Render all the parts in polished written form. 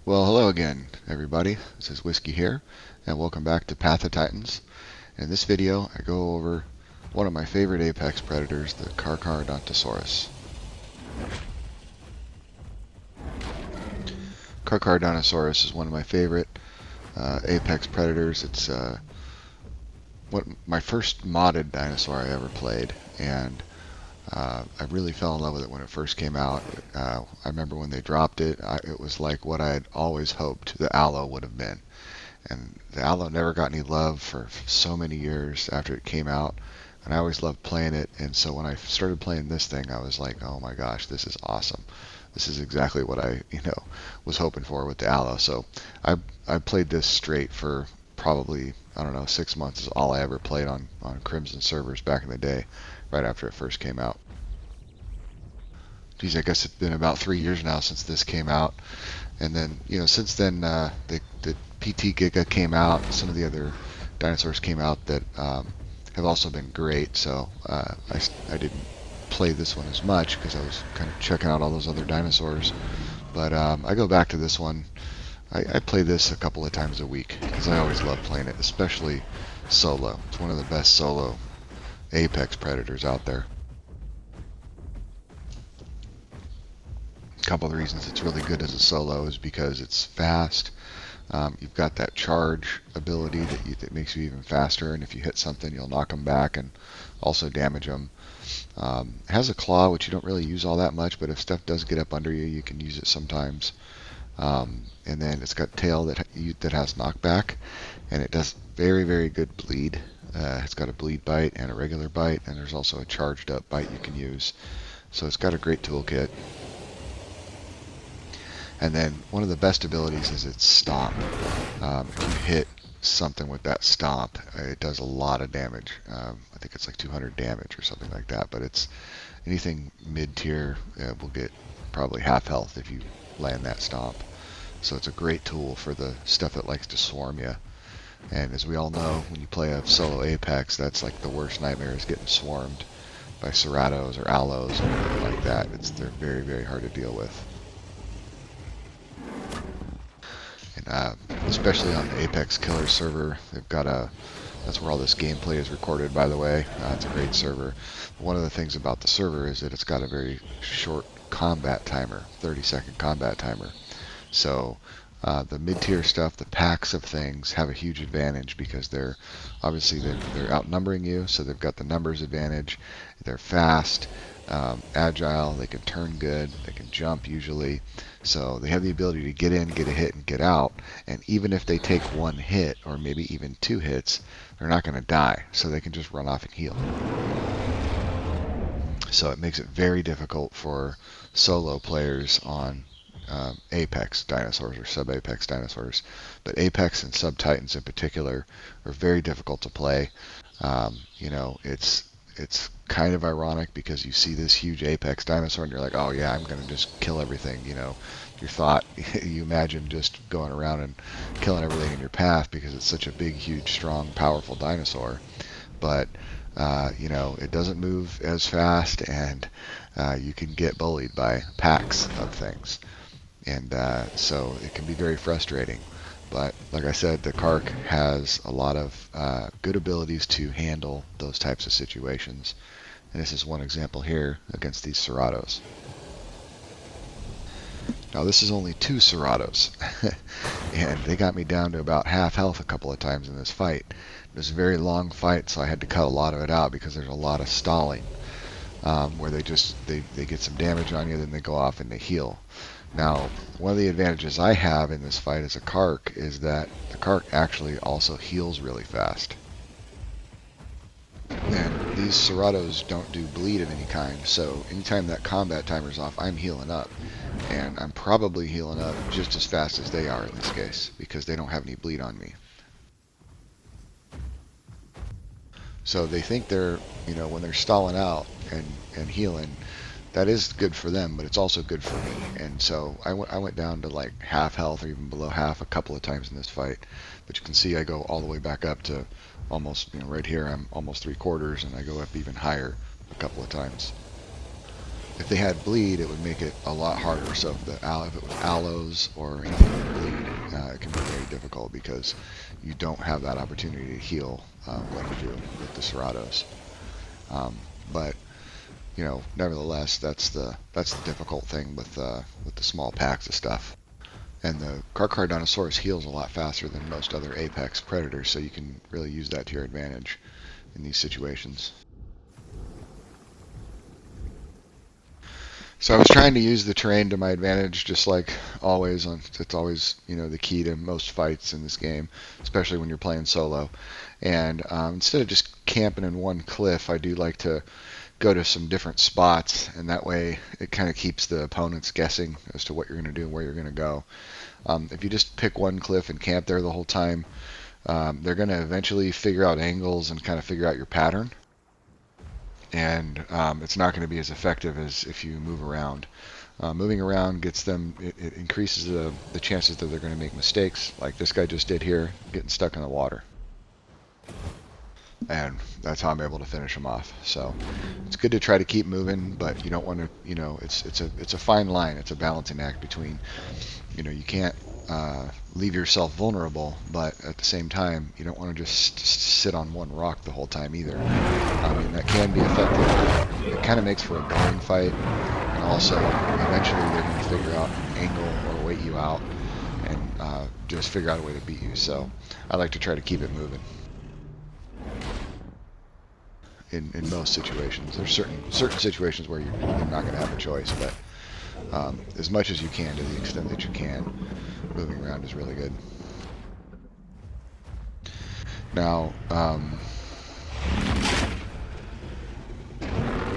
Well, hello again, everybody. This is Whiskey here, and welcome back to Path of Titans. In this video, I go over one of my favorite apex predators, the Carcharodontosaurus. Carcharodontosaurus is one of my favorite apex predators. It's my first modded dinosaur I ever played, and I really fell in love with it when it first came out. I remember when they dropped it, it was like what I had always hoped the Allo would have been. And the Allo never got any love for so many years after it came out, and I always loved playing it. And so when I started playing this thing, I was like, oh my gosh, this is awesome. This is exactly what I was hoping for with the Allo. So I played this straight for probably, I don't know, 6 months is all I ever played on Crimson servers back in the day, right after it first came out. Geez, I guess it's been about 3 years now since this came out. And then, since then, the PT Giga came out. Some of the other dinosaurs came out that have also been great. So I didn't play this one as much because I was kind of checking out all those other dinosaurs. But I go back to this one. I play this a couple of times a week because I always love playing it, especially solo. It's one of the best solo apex predators out there. A couple of the reasons it's really good as a solo is because it's fast. You've got that charge ability that makes you even faster, and if you hit something, you'll knock them back and also damage them. It has a claw, which you don't really use all that much, but if stuff does get up under you, you can use it sometimes. And then it's got tail that has knockback, and it does very, very good bleed. It's got a bleed bite and a regular bite, and there's also a charged up bite you can use. So it's got a great toolkit. And then one of the best abilities is its stomp. If you hit something with that stomp, it does a lot of damage. I think it's like 200 damage or something like that, but it's anything mid-tier will get probably half health if you land that stomp. So it's a great tool for the stuff that likes to swarm you. And as we all know, when you play a solo Apex, that's like the worst nightmare, is getting swarmed by Ceratos or Allos or anything like that. They're very, very hard to deal with. And especially on the Apex Killer server, they've got that's where all this gameplay is recorded, by the way. It's a great server. One of the things about the server is that it's got a very short combat timer, 30-second combat timer. So the mid-tier stuff, the packs of things, have a huge advantage because they're outnumbering you, so they've got the numbers advantage. They're fast, agile, they can turn good, they can jump usually. So they have the ability to get in, get a hit, and get out. And even if they take one hit, or maybe even 2 hits, they're not going to die. So they can just run off and heal. So it makes it very difficult for solo players on Apex dinosaurs or sub-Apex dinosaurs. But Apex and sub-Titans in particular are very difficult to play. It's kind of ironic because you see this huge Apex dinosaur and you're like, oh yeah, I'm going to just kill everything. You imagine just going around and killing everything in your path because it's such a big, huge, strong, powerful dinosaur. But it doesn't move as fast, and you can get bullied by packs of things. And so it can be very frustrating. But like I said, the Carc has a lot of good abilities to handle those types of situations. And this is one example here against these Ceratos. Now this is only 2 Ceratos, and they got me down to about half health a couple of times in this fight. It was a very long fight, so I had to cut a lot of it out because there's a lot of stalling, where they get some damage on you, then they go off and they heal. Now, one of the advantages I have in this fight as a Carc is that the Carc actually also heals really fast. And these Ceratos don't do bleed of any kind, so anytime that combat timer's off, I'm healing up. And I'm probably healing up just as fast as they are in this case, because they don't have any bleed on me. So they think they're, when they're stalling out and healing, that is good for them, but it's also good for me. And so I went down to like half health or even below half a couple of times in this fight. But you can see I go all the way back up to almost, right here I'm almost 3/4, and I go up even higher a couple of times. If they had bleed, it would make it a lot harder. So if it was aloes or anything with bleed, it can be very difficult because you don't have that opportunity to heal like you do with the Ceratos. But nevertheless, that's the difficult thing with the small packs of stuff. And the Carcharodontosaurus heals a lot faster than most other apex predators, so you can really use that to your advantage in these situations. So I was trying to use the terrain to my advantage, just like always. It's always the key to most fights in this game, especially when you're playing solo. And instead of just camping in one cliff, I do like to go to some different spots, and that way it kind of keeps the opponents guessing as to what you're going to do and where you're going to go. If you just pick one cliff and camp there the whole time, they're going to eventually figure out angles and kind of figure out your pattern. And it's not going to be as effective as if you move around. Moving around gets them, it increases the chances that they're going to make mistakes, like this guy just did here, getting stuck in the water. And that's how I'm able to finish him off. So it's good to try to keep moving, but you don't want to, it's a fine line. It's a balancing act between, you can't leave yourself vulnerable, but at the same time, you don't want to just sit on one rock the whole time either. I mean, that can be effective. It kind of makes for a boring fight, and also eventually they're going to figure out an angle or wait you out and just figure out a way to beat you. So I like to try to keep it moving. In most situations, there's certain situations where you're not going to have a choice, but as much as you can, to the extent that you can, moving around is really good. Now,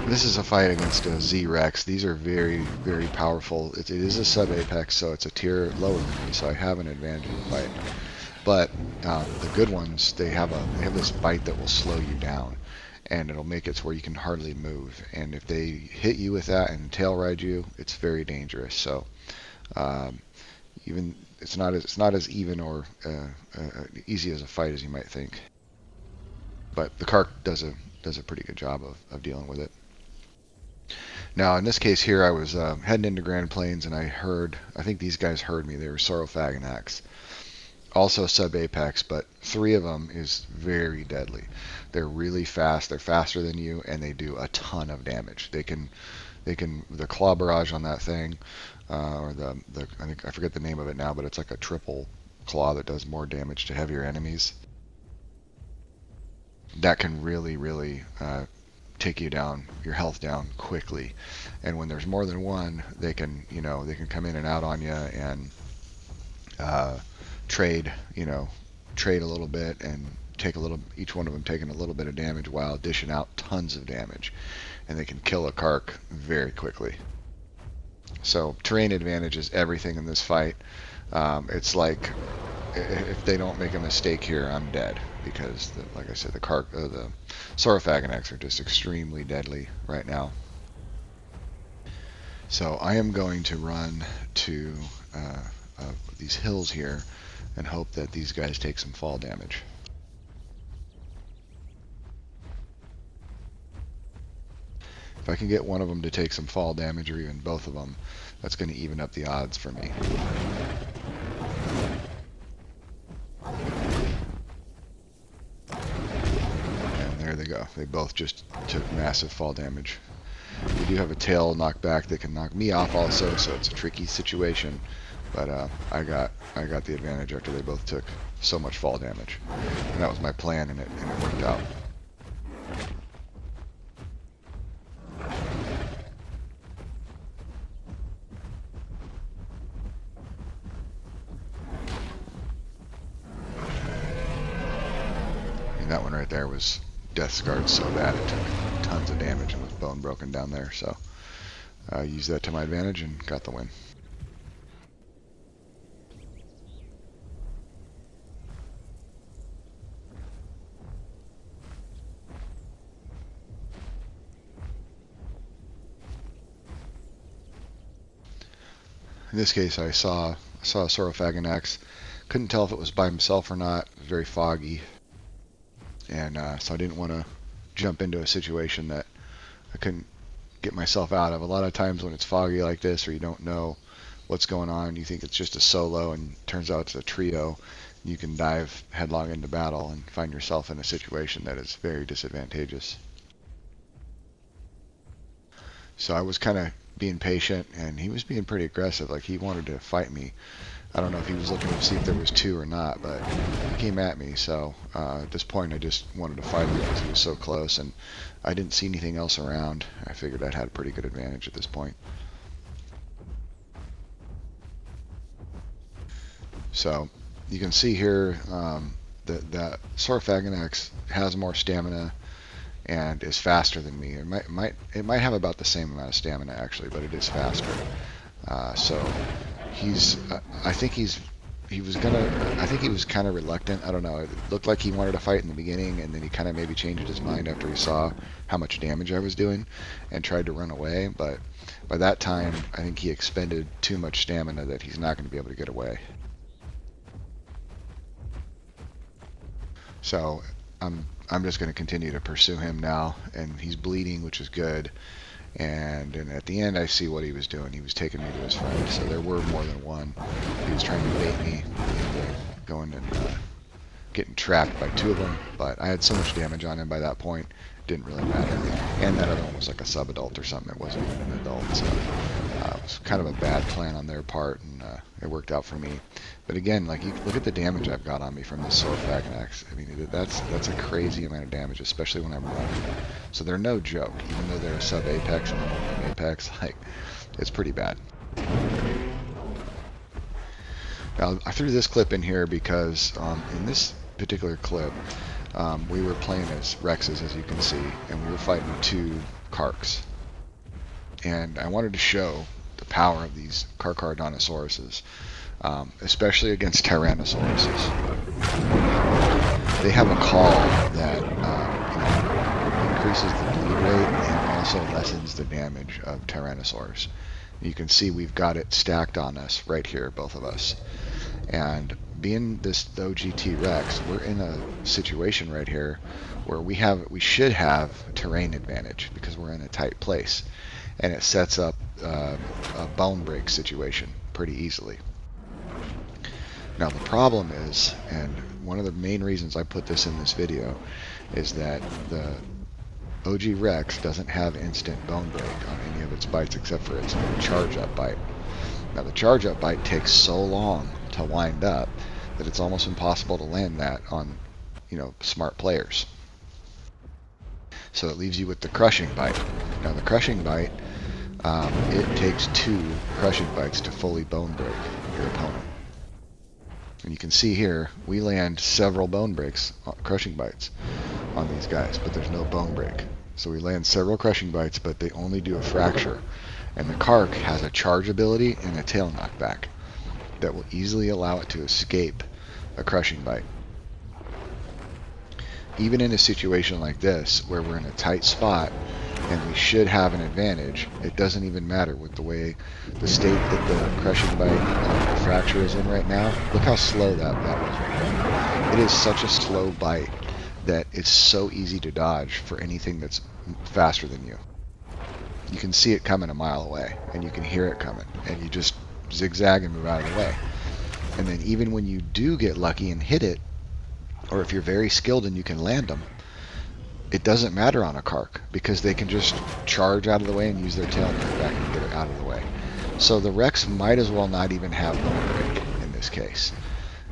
this is a fight against a Z-Rex. These are very, very powerful. It is a sub-apex, so it's a tier lower than me, so I have an advantage in the fight. But the good ones, they have this bite that will slow you down, and it'll make it to where you can hardly move. And if they hit you with that and tail ride you, it's very dangerous. So even it's not as even or easy as a fight as you might think. But the Carc does a pretty good job of dealing with it. Now in this case here, I was heading into Grand Plains, and I think these guys heard me. They were Saurophaganax. Also sub-apex, but 3 of them is very deadly. They're really fast. They're faster than you, and they do a ton of damage. They can the claw barrage on that thing, or I forget the name of it now, but it's like a triple claw that does more damage to heavier enemies. That can really take you down, your health down quickly. And when there's more than one, they can come in and out on you and trade a little bit and take each one of them taking a little bit of damage while dishing out tons of damage, and they can kill a Carc very quickly. So terrain advantage is everything in this fight. It's like if they don't make a mistake here, I'm dead, because like I said, the Saurophaganax are just extremely deadly right now. So I am going to run to these hills here and hope that these guys take some fall damage. If I can get one of them to take some fall damage, or even both of them, that's going to even up the odds for me. And there they go. They both just took massive fall damage. We do have a tail knockback that can knock me off also, so it's a tricky situation. But I got the advantage after they both took so much fall damage, and that was my plan, and it worked out. And that one right there was death scarred so bad it took tons of damage and was bone broken down there. So I used that to my advantage and got the win. In this case, I saw a Saurophaganax. Couldn't tell if it was by himself or not. It was very foggy, and so I didn't want to jump into a situation that I couldn't get myself out of. A lot of times when it's foggy like this, or you don't know what's going on, you think it's just a solo, and it turns out it's a trio. You can dive headlong into battle and find yourself in a situation that is very disadvantageous. So I was kind of being patient, and he was being pretty aggressive. Like, he wanted to fight me. I don't know if he was looking to see if there was two or not, but he came at me. So at this point, I just wanted to fight him because he was so close, and I didn't see anything else around. I figured I'd had a pretty good advantage at this point. So you can see here that Saurophagonax has more stamina and is faster than me. It might have about the same amount of stamina actually, but it is faster. So he's I think he was kind of reluctant. I don't know. It looked like he wanted to fight in the beginning, and then he kind of maybe changed his mind after he saw how much damage I was doing and tried to run away. But by that time, I think he expended too much stamina that he's not going to be able to get away. So I'm just going to continue to pursue him now, and he's bleeding, which is good. And at the end, I see what he was doing. He was taking me to his friend. So there were more than one. He was trying to bait me into going and getting trapped by two of them. But I had so much damage on him by that point, it didn't really matter. And that other one was like a sub-adult or something. It wasn't even an adult. So it was kind of a bad plan on their part, and it worked out for me. But again, like, you look at the damage I've got on me from this Saurophagonax. I mean, that's a crazy amount of damage, especially when I'm running. So they're no joke, even though they're a sub-apex and I'm an apex. Like, it's pretty bad. Now, I threw this clip in here because in this particular clip, we were playing as Rexes, as you can see, and we were fighting two Carcs. And I wanted to show the power of these Carcharodontosaurus. Especially against Tyrannosauruses. They have a call that increases the bleed rate and also lessens the damage of Tyrannosaurus. You can see we've got it stacked on us right here, both of us. And being this OGT Rex, we're in a situation right here where we should have terrain advantage because we're in a tight place, and it sets up a bone break situation pretty easily. Now the problem is, and one of the main reasons I put this in this video, is that the OG Rex doesn't have instant bone break on any of its bites except for its charge up bite. Now the charge up bite takes so long to wind up that it's almost impossible to land that on, smart players. So it leaves you with the crushing bite. Now the crushing bite, it takes 2 crushing bites to fully bone break your opponent. And you can see here, we land several bone breaks, crushing bites, on these guys, but there's no bone break. So we land several crushing bites, but they only do a fracture. And the Carc has a charge ability and a tail knockback that will easily allow it to escape a crushing bite. Even in a situation like this, where we're in a tight spot, and we should have an advantage, it doesn't even matter with the way, the state that the crushing bite, the fracture is in right now. Look how slow that was right there. It is such a slow bite that it's so easy to dodge for anything that's faster than you. You can see it coming a mile away, and you can hear it coming, and you just zigzag and move out of the way. And then even when you do get lucky and hit it, or if you're very skilled and you can land them, it doesn't matter on a Carc because they can just charge out of the way and use their tail back and get it out of the way. So the Rex might as well not even have bone break in this case.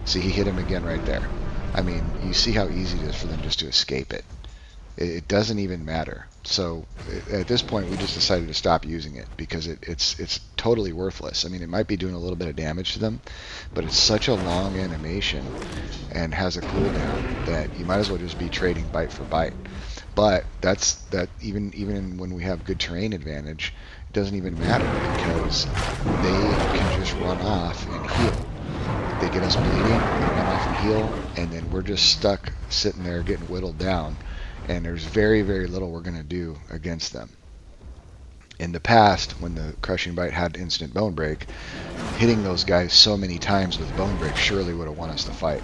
See, he hit him again right there. I mean, you see how easy it is for them just to escape it. It doesn't even matter. So at this point, we just decided to stop using it because it's totally worthless. I mean, it might be doing a little bit of damage to them, but it's such a long animation and has a cooldown that you might as well just be trading bite for bite. But even when we have good terrain advantage, it doesn't even matter because they can just run off and heal. They get us bleeding, they run off and heal, and then we're just stuck sitting there getting whittled down. And there's very, very little we're going to do against them. In the past, when the crushing bite had instant bone break, hitting those guys so many times with bone break surely would have won us the fight.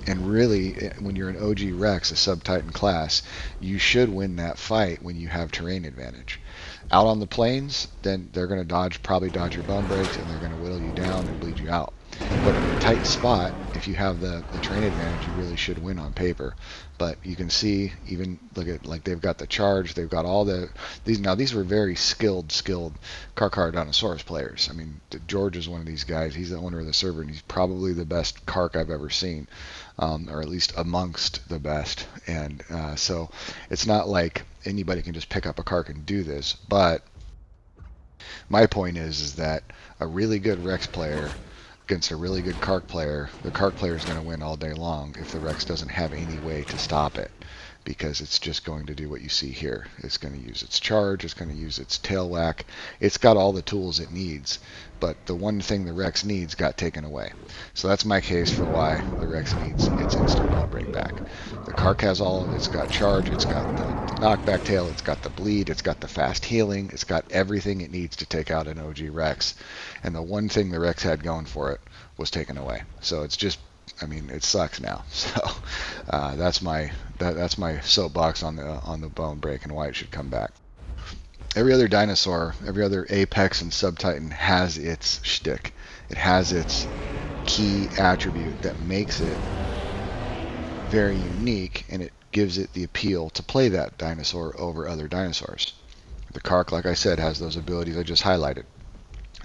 And really, when you're an OG Rex, a sub-Titan class, you should win that fight when you have terrain advantage. Out on the plains, then they're going to probably dodge your bone breaks, and they're going to whittle you down and bleed you out. But in a tight spot, if you have the terrain advantage, you really should win on paper. But you can see, even look at, like, they've got the charge, they've got all these were very skilled Carcharodontosaurus players. I mean, George is one of these guys. He's the owner of the server, and he's probably the best Carc I've ever seen, or at least amongst the best. And so it's not like anybody can just pick up a Carc and do this. But my point is that a really good Rex player against a really good Carc player, the Carc player is going to win all day long if the Rex doesn't have any way to stop it, because it's just going to do what you see here. It's going to use its charge, it's going to use its tail whack. It's got all the tools it needs, but the one thing the Rex needs got taken away. So that's my case for why the Rex needs its instant bone break back. The Carc has all, it's got charge, it's got the knockback tail, it's got the bleed, it's got the fast healing, it's got everything it needs to take out an OG Rex. And the one thing the Rex had going for it was taken away. So it's just, I mean, it sucks now. So that's my soapbox on the bone break and why it should come back. Every other dinosaur, every other apex and subtitan has its shtick. It has its key attribute that makes it very unique, and it gives it the appeal to play that dinosaur over other dinosaurs. The Carc, like I said, has those abilities I just highlighted.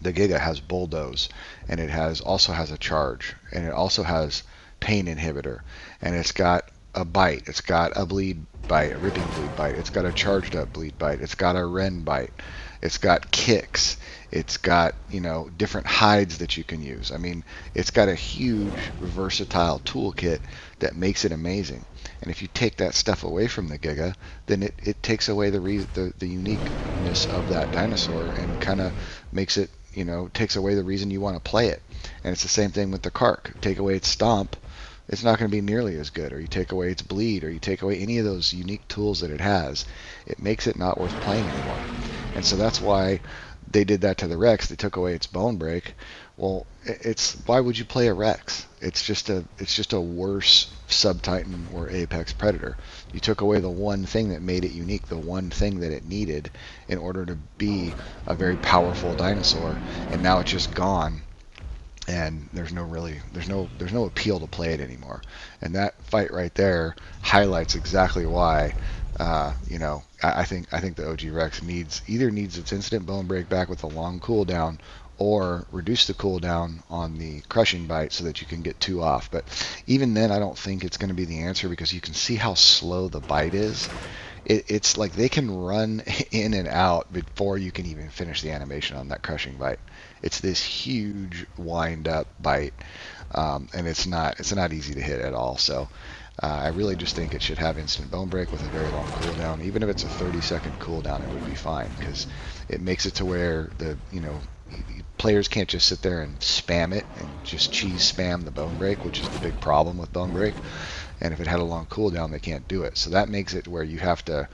The Giga has bulldoze, and it also has a charge, and it also has pain inhibitor, and it's got a bite, it's got a bleed bite, a ripping bleed bite, it's got a charged up bleed bite, it's got a ren bite, it's got kicks, it's got, you know, different hides that you can use. I mean, it's got a huge versatile toolkit that makes it amazing. And if you take that stuff away from the Giga, then it takes away the uniqueness of that dinosaur and kind of makes it, you know, takes away the reason you want to play it. And it's the same thing with the Carc. Take away its stomp, it's not going to be nearly as good. Or you take away its bleed, or you take away any of those unique tools that it has, it makes it not worth playing anymore. And so that's why they did that to the Rex. They took away its bone break. Well, why would you play a Rex? It's just a worse subtitan or apex predator. You took away the one thing that made it unique, the one thing that it needed in order to be a very powerful dinosaur, and now it's just gone. And there's no appeal to play it anymore. And that fight right there highlights exactly why. You know, I think the OG Rex either needs its instant bone break back with a long cooldown, or reduce the cooldown on the crushing bite so that you can get 2 off. But even then, I don't think it's going to be the answer, because you can see how slow the bite is. It's like they can run in and out before you can even finish the animation on that crushing bite. It's this huge wind up bite, and it's not easy to hit at all. So I really just think it should have instant bone break with a very long cooldown. Even if it's a 30-second cooldown, it would be fine, because it makes it to where players can't just sit there and spam it and just cheese spam the bone break, which is the big problem with bone break. And if it had a long cooldown, they can't do it. So that makes it where you have to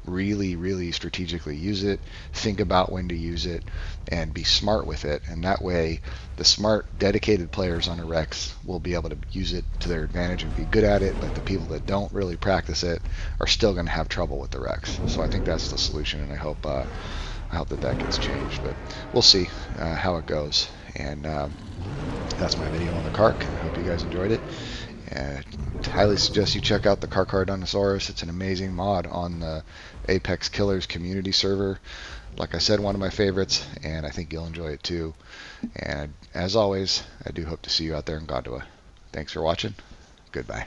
really, really strategically use it, think about when to use it, and be smart with it. And that way, the smart, dedicated players on a Rex will be able to use it to their advantage and be good at it, but the people that don't really practice it are still going to have trouble with the Rex. So I think that's the solution, and I hope that gets changed. But we'll see how it goes. And that's my video on the Carc. I hope you guys enjoyed it. Highly suggest you check out the Carcharodontosaurus. It's an amazing mod on the Apex Killers community server. Like I said, one of my favorites, and I think you'll enjoy it too. And as always, I do hope to see you out there in Godua. Thanks for watching. Goodbye.